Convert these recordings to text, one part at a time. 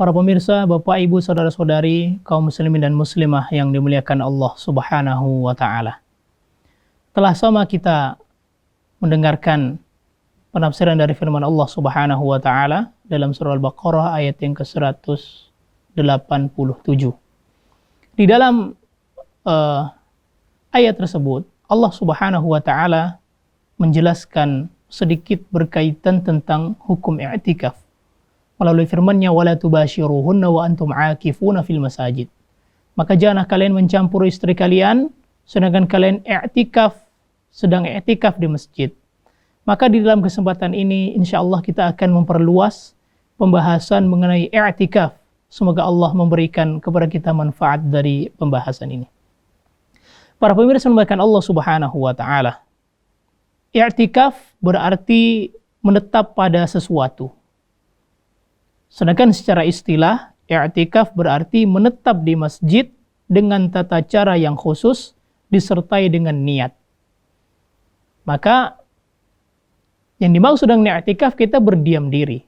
Para pemirsa, Bapak, Ibu, Saudara-saudari, kaum muslimin dan muslimah yang dimuliakan Allah Subhanahu wa Ta'ala. Telah sama kita mendengarkan penafsiran dari firman Allah Subhanahu wa Ta'ala dalam surah Al-Baqarah ayat yang ke-187. Di dalam ayat tersebut, Allah Subhanahu wa Ta'ala menjelaskan sedikit berkaitan tentang hukum i'tikaf melalui firman-Nya, wala tubashiruhunna wa antum aakifuna fil masajid. Maka janganlah kalian mencampuri istri kalian sedangkan kalian sedang i'tikaf di masjid. Maka di dalam kesempatan ini insyaallah kita akan memperluas pembahasan mengenai i'tikaf. Semoga Allah memberikan kepada kita manfaat dari pembahasan ini. Para pemirsa yang Allah Subhanahu wa Ta'ala, i'tikaf berarti menetap pada sesuatu. Sedangkan secara istilah, i'tikaf berarti menetap di masjid dengan tata cara yang khusus disertai dengan niat. Maka yang dimaksud dengan i'tikaf, kita berdiam diri.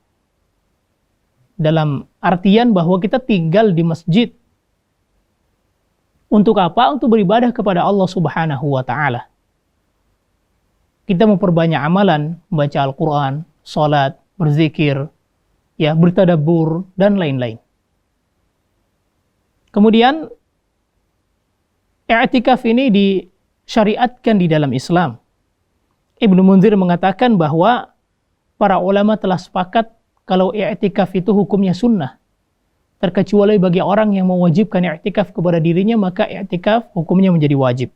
Dalam artian bahwa kita tinggal di masjid. Untuk apa? Untuk beribadah kepada Allah Subhanahu wa Ta'ala. Kita memperbanyak amalan, membaca Al-Quran, salat, berzikir, bertadabbur, dan lain-lain. Kemudian, i'tikaf ini disyariatkan di dalam Islam. Ibnu Munzir mengatakan bahwa para ulama telah sepakat kalau i'tikaf itu hukumnya sunnah. Terkecuali bagi orang yang mewajibkan i'tikaf kepada dirinya, maka i'tikaf hukumnya menjadi wajib.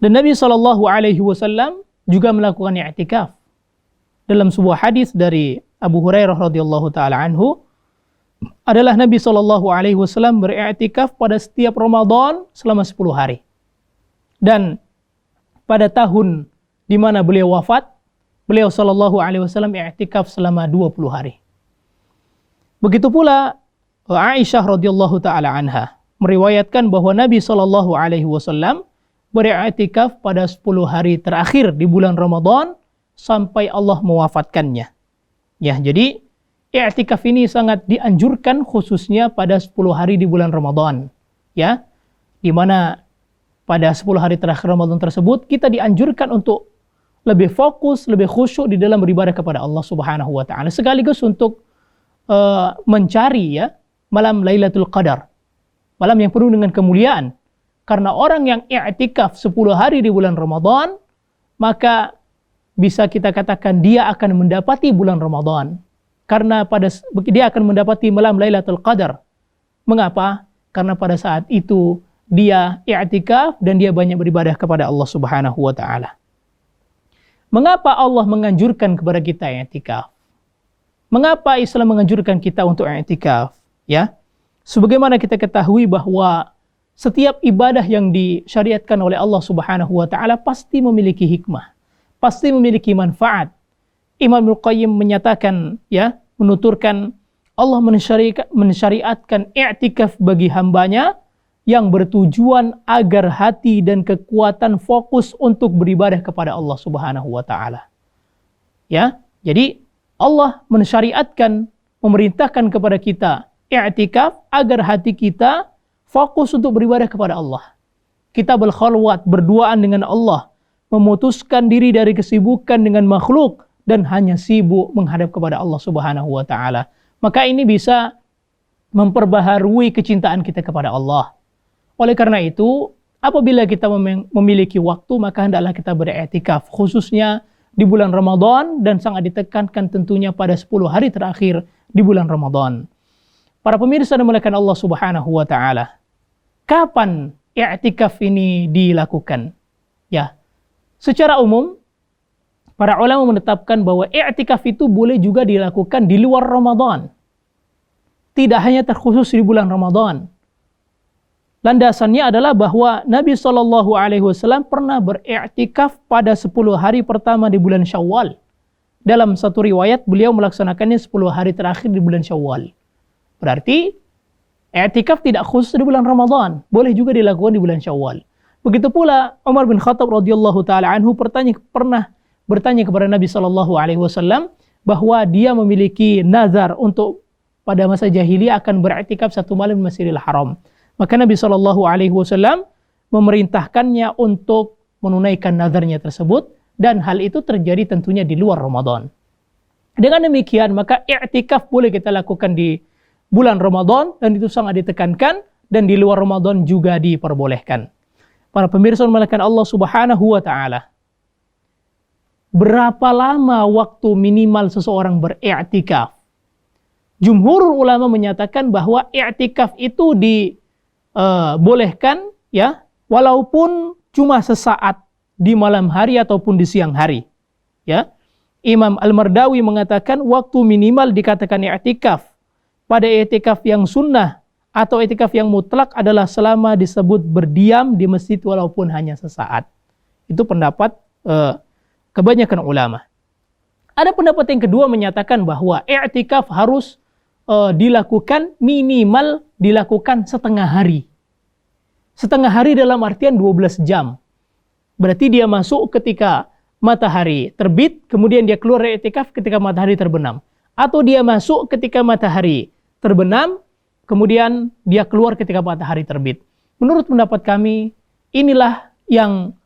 Dan Nabi SAW juga melakukan i'tikaf. Dalam sebuah hadis dari Abu Hurairah radhiyallahu taala anhu, adalah Nabi SAW beriktikaf pada setiap Ramadan selama 10 hari. Dan pada tahun di mana beliau wafat, beliau SAW i'tikaf selama 20 hari. Begitu pula Aisyah radhiyallahu taala anha meriwayatkan bahwa Nabi SAW beriktikaf pada 10 hari terakhir di bulan Ramadan sampai Allah mewafatkannya. Jadi i'tikaf ini sangat dianjurkan khususnya pada 10 hari di bulan Ramadan. Di mana pada 10 hari terakhir Ramadan tersebut kita dianjurkan untuk lebih fokus, lebih khusyuk di dalam beribadah kepada Allah Subhanahu wa Ta'ala, sekaligus untuk mencari malam Lailatul Qadar, malam yang penuh dengan kemuliaan. Karena orang yang i'tikaf 10 hari di bulan Ramadan, maka bisa kita katakan dia akan mendapati bulan Ramadan. Karena dia akan mendapati malam Lailatul Qadar. Mengapa? Karena pada saat itu dia i'tikaf dan dia banyak beribadah kepada Allah Subhanahu wa Ta'ala. Mengapa Allah menganjurkan kepada kita i'tikaf? Mengapa Islam menganjurkan kita untuk i'tikaf? Sebagaimana kita ketahui bahwa setiap ibadah yang disyariatkan oleh Allah Subhanahu wa Ta'ala pasti memiliki hikmah, pasti memiliki manfaat. Imam Al-Qayyim menyatakan, menuturkan, Allah mensyariatkan i'tikaf bagi hambanya yang bertujuan agar hati dan kekuatan fokus untuk beribadah kepada Allah Subhanahu wa Ta'ala. Jadi Allah mensyariatkan, memerintahkan kepada kita i'tikaf agar hati kita fokus untuk beribadah kepada Allah. Kita berkhalwat, berduaan dengan Allah, memutuskan diri dari kesibukan dengan makhluk dan hanya sibuk menghadap kepada Allah Subhanahu wa Ta'ala. Maka ini bisa memperbaharui kecintaan kita kepada Allah. Oleh karena itu, apabila kita memiliki waktu, maka hendaklah kita beriktikaf, khususnya di bulan Ramadan, dan sangat ditekankan tentunya pada 10 hari terakhir di bulan Ramadan. Para pemirsa yang dimuliakan Allah Subhanahu wa Ta'ala, kapan i'tikaf ini dilakukan? Secara umum, para ulama menetapkan bahwa i'tikaf itu boleh juga dilakukan di luar Ramadan. Tidak hanya terkhusus di bulan Ramadan. Landasannya adalah bahwa Nabi SAW pernah beriktikaf pada 10 hari pertama di bulan Syawal. Dalam satu riwayat, beliau melaksanakannya 10 hari terakhir di bulan Syawal. Berarti, i'tikaf tidak khusus di bulan Ramadan. Boleh juga dilakukan di bulan Syawal. Begitu pula Umar bin Khattab radhiyallahu taala anhu pernah bertanya kepada Nabi SAW bahwa dia memiliki nazar untuk pada masa jahiliyah akan beriktikaf 1 malam di Masjidil Haram. Maka Nabi SAW memerintahkannya untuk menunaikan nazarnya tersebut, dan hal itu terjadi tentunya di luar Ramadan. Dengan demikian, maka i'tikaf boleh kita lakukan di bulan Ramadan, dan itu sangat ditekankan, dan di luar Ramadan juga diperbolehkan. Para pemirsa yang dimuliakan Allah Subhanahu wa Ta'ala, berapa lama waktu minimal seseorang beriktikaf? Jumhur ulama menyatakan bahwa i'tikaf itu dibolehkan, ya, walaupun cuma sesaat di malam hari ataupun di siang hari. Ya, Imam Al-Mardawi mengatakan waktu minimal dikatakan i'tikaf pada i'tikaf yang sunnah atau i'tikaf yang mutlak adalah selama disebut berdiam di masjid walaupun hanya sesaat. Itu pendapat kebanyakan ulama. Ada pendapat yang kedua menyatakan bahwa i'tikaf harus dilakukan minimal dilakukan setengah hari. Setengah hari dalam artian 12 jam. Berarti dia masuk ketika matahari terbit, kemudian dia keluar dari i'tikaf ketika matahari terbenam. Atau dia masuk ketika matahari terbenam, kemudian dia keluar ketika matahari terbit. Menurut pendapat kami, inilah yang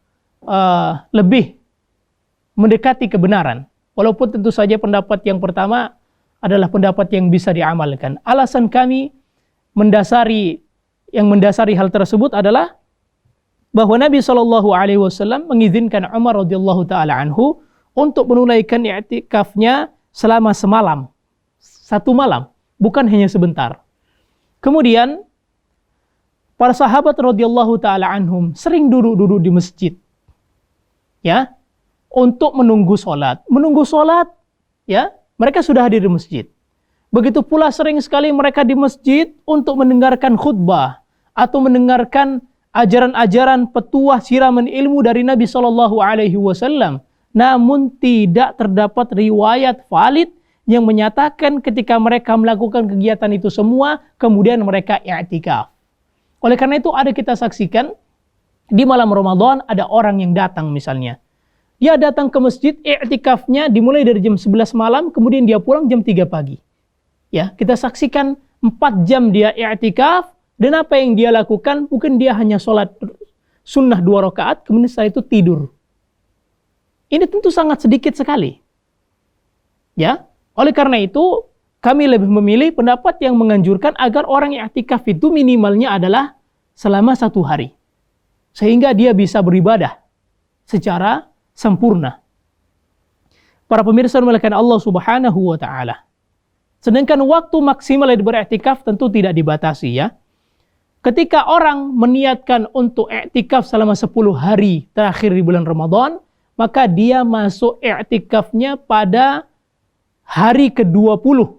lebih mendekati kebenaran. Walaupun tentu saja pendapat yang pertama adalah pendapat yang bisa diamalkan. Alasan kami mendasari hal tersebut adalah bahwa Nabi SAW mengizinkan Umar radhiyallahu taala anhu untuk menunaikan i'tikafnya selama semalam, 1 malam, bukan hanya sebentar. Kemudian para sahabat radhiyallahu taala anhum sering duduk-duduk di masjid, ya, untuk menunggu sholat. Menunggu sholat, ya, mereka sudah hadir di masjid. Begitu pula sering sekali mereka di masjid untuk mendengarkan khutbah atau mendengarkan ajaran-ajaran petuah siraman ilmu dari Nabi SAW. Namun tidak terdapat riwayat valid yang menyatakan ketika mereka melakukan kegiatan itu semua, kemudian mereka i'tikaf. Oleh karena itu ada kita saksikan di malam Ramadan ada orang yang datang misalnya. Dia datang ke masjid, i'tikafnya dimulai dari jam 11 malam, kemudian dia pulang jam 3 pagi. Ya, kita saksikan 4 jam dia i'tikaf, dan apa yang dia lakukan, mungkin dia hanya sholat sunnah 2 rakaat, kemudian setelah itu tidur. Ini tentu sangat sedikit sekali. Ya, oleh karena itu, kami lebih memilih pendapat yang menganjurkan agar orang yang i'tikaf itu minimalnya adalah selama 1 hari. Sehingga dia bisa beribadah secara sempurna. Para pemirsa yang dimuliakan Allah Subhanahu wa Ta'ala. Sedangkan waktu maksimal yang beriktikaf tentu tidak dibatasi, ya. Ketika orang meniatkan untuk i'tikaf selama 10 hari terakhir di bulan Ramadan, maka dia masuk i'tikafnya pada hari ke-20.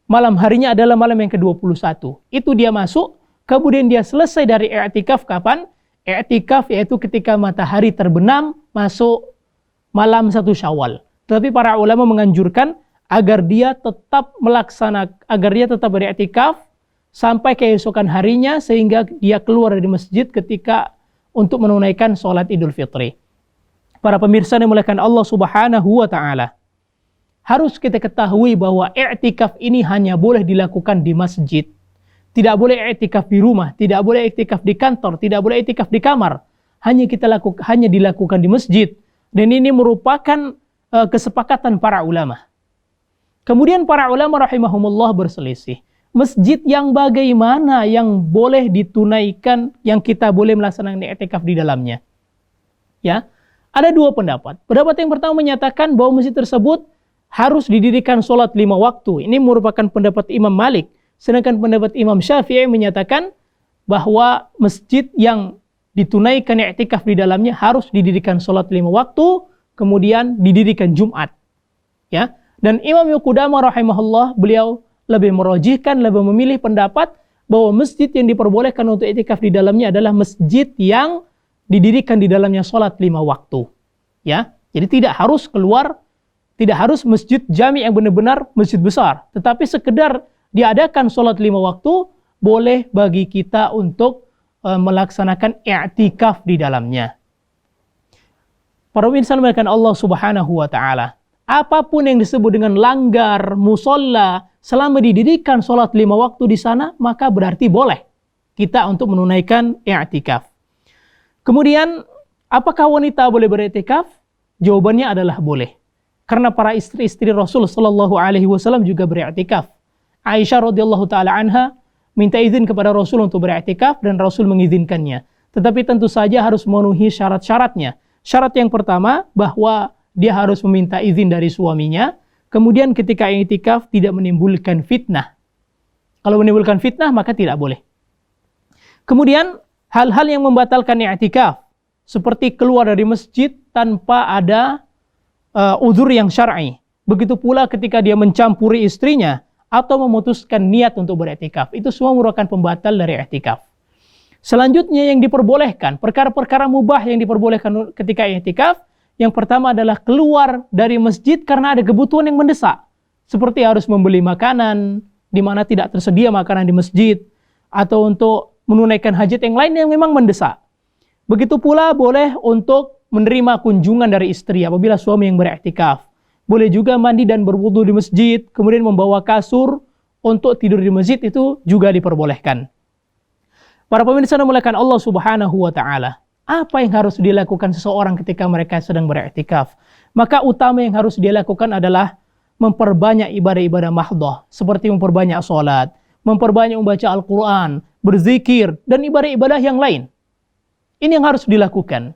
Malam harinya adalah malam yang ke-21. Itu dia masuk, kemudian dia selesai dari i'tikaf kapan? I'tikaf yaitu ketika matahari terbenam masuk malam 1 Syawal. Tetapi para ulama menganjurkan agar dia tetap beriktikaf sampai keesokan harinya sehingga dia keluar dari masjid ketika untuk menunaikan sholat Idul Fitri. Para pemirsa yang dimuliakan Allah Subhanahu wa Ta'ala, harus kita ketahui bahwa i'tikaf ini hanya boleh dilakukan di masjid. Tidak boleh i'tikaf di rumah, tidak boleh i'tikaf di kantor, tidak boleh i'tikaf di kamar. Hanya dilakukan di masjid. Dan ini merupakan kesepakatan para ulama. Kemudian para ulama rahimahumullah berselisih. Masjid yang bagaimana yang boleh ditunaikan, yang kita boleh melaksanakan i'tikaf di dalamnya? Ya, ada 2 pendapat. Pendapat yang pertama menyatakan bahwa masjid tersebut harus didirikan sholat 5 waktu. Ini merupakan pendapat Imam Malik. Sedangkan pendapat Imam Syafi'i menyatakan bahwa masjid yang ditunaikan i'tikaf di dalamnya harus didirikan sholat 5 waktu, kemudian didirikan Jumat. Ya, dan Imam Qudamah rahimahullah, beliau lebih merojihkan, lebih memilih pendapat bahwa masjid yang diperbolehkan untuk i'tikaf di dalamnya adalah masjid yang didirikan di dalamnya sholat 5 waktu. Ya, jadi tidak harus keluar, tidak harus masjid jami yang benar-benar masjid besar, tetapi sekedar diadakan sholat 5 waktu, boleh bagi kita untuk melaksanakan i'tikaf di dalamnya. Para pemirsa yang dimuliakan Allah Subhanahu wa Ta'ala, apapun yang disebut dengan langgar, musola, selama didirikan sholat 5 waktu di sana, maka berarti boleh kita untuk menunaikan i'tikaf. Kemudian, apakah wanita boleh beriktikaf? Jawabannya adalah boleh. Karena para istri-istri Rasul sallallahu alaihi wasallam juga beriktikaf. Aisyah radhiyallahu taala anha minta izin kepada Rasul untuk beriktikaf dan Rasul mengizinkannya. Tetapi tentu saja harus memenuhi syarat-syaratnya. Syarat yang pertama bahwa dia harus meminta izin dari suaminya. Kemudian ketika i'tikaf tidak menimbulkan fitnah. Kalau menimbulkan fitnah maka tidak boleh. Kemudian hal-hal yang membatalkan i'tikaf seperti keluar dari masjid tanpa ada uzur yang syar'i. Begitu pula ketika dia mencampuri istrinya atau memutuskan niat untuk beriktikaf. Itu semua merupakan pembatal dari i'tikaf. Selanjutnya yang diperbolehkan, perkara-perkara mubah yang diperbolehkan ketika i'tikaf, yang pertama adalah keluar dari masjid karena ada kebutuhan yang mendesak. Seperti harus membeli makanan di mana tidak tersedia makanan di masjid, atau untuk menunaikan hajat yang lain yang memang mendesak. Begitu pula boleh untuk menerima kunjungan dari istri apabila suami yang beriktikaf. Boleh juga mandi dan berwudu di masjid, kemudian membawa kasur untuk tidur di masjid, itu juga diperbolehkan. Para pemirsa yang dimuliakan Allah Subhanahu wa taala, apa yang harus dilakukan seseorang ketika mereka sedang beriktikaf? Maka utama yang harus dia lakukan adalah memperbanyak ibadah-ibadah mahdhah, seperti memperbanyak salat, memperbanyak membaca Al-Qur'an, berzikir dan ibadah-ibadah yang lain. Ini yang harus dilakukan.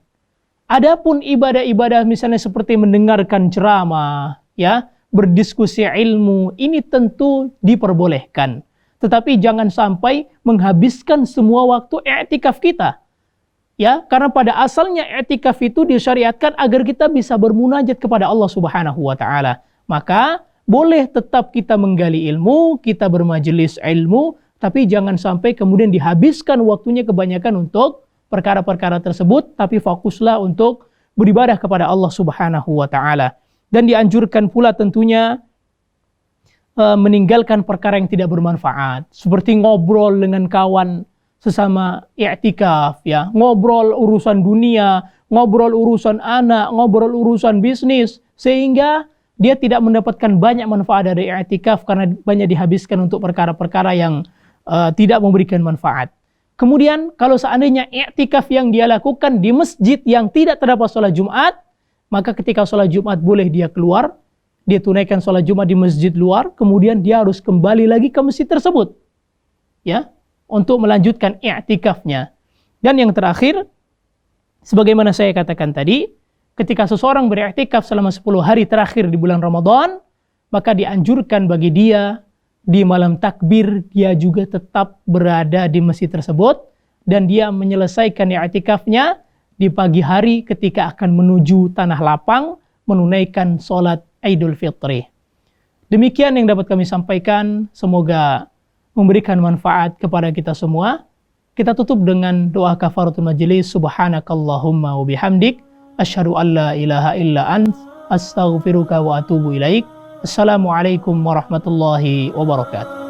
Adapun ibadah-ibadah misalnya seperti mendengarkan ceramah, ya, berdiskusi ilmu, ini tentu diperbolehkan. Tetapi jangan sampai menghabiskan semua waktu i'tikaf kita. Ya, karena pada asalnya i'tikaf itu disyariatkan agar kita bisa bermunajat kepada Allah Subhanahu wa taala. Maka boleh tetap kita menggali ilmu, kita bermajelis ilmu, tapi jangan sampai kemudian dihabiskan waktunya kebanyakan untuk perkara-perkara tersebut, tapi fokuslah untuk beribadah kepada Allah Subhanahu wa taala. Dan dianjurkan pula tentunya meninggalkan perkara yang tidak bermanfaat, seperti ngobrol dengan kawan sesama i'tikaf, ya, ngobrol urusan dunia, ngobrol urusan anak, ngobrol urusan bisnis, sehingga dia tidak mendapatkan banyak manfaat dari i'tikaf karena banyak dihabiskan untuk perkara-perkara yang tidak memberikan manfaat. Kemudian kalau seandainya i'tikaf yang dia lakukan di masjid yang tidak terdapat sholat Jumat, maka ketika sholat Jumat boleh dia keluar, dia tunaikan sholat Jumat di masjid luar, kemudian dia harus kembali lagi ke masjid tersebut, ya, untuk melanjutkan i'tikafnya. Dan yang terakhir, sebagaimana saya katakan tadi, ketika seseorang beriktikaf selama 10 hari terakhir di bulan Ramadan, maka dianjurkan bagi dia di malam takbir dia juga tetap berada di masjid tersebut, dan dia menyelesaikan i'tikafnya di pagi hari ketika akan menuju tanah lapang menunaikan sholat Idul Fitri. Demikian yang dapat kami sampaikan, semoga memberikan manfaat kepada kita semua. Kita tutup dengan doa kafaratul majelis. Subhanakallahumma wa bihamdik, asyhadu an la ilaha illa ant, astaghfiruka wa atubu ilaik. Assalamualaikum warahmatullahi wabarakatuh.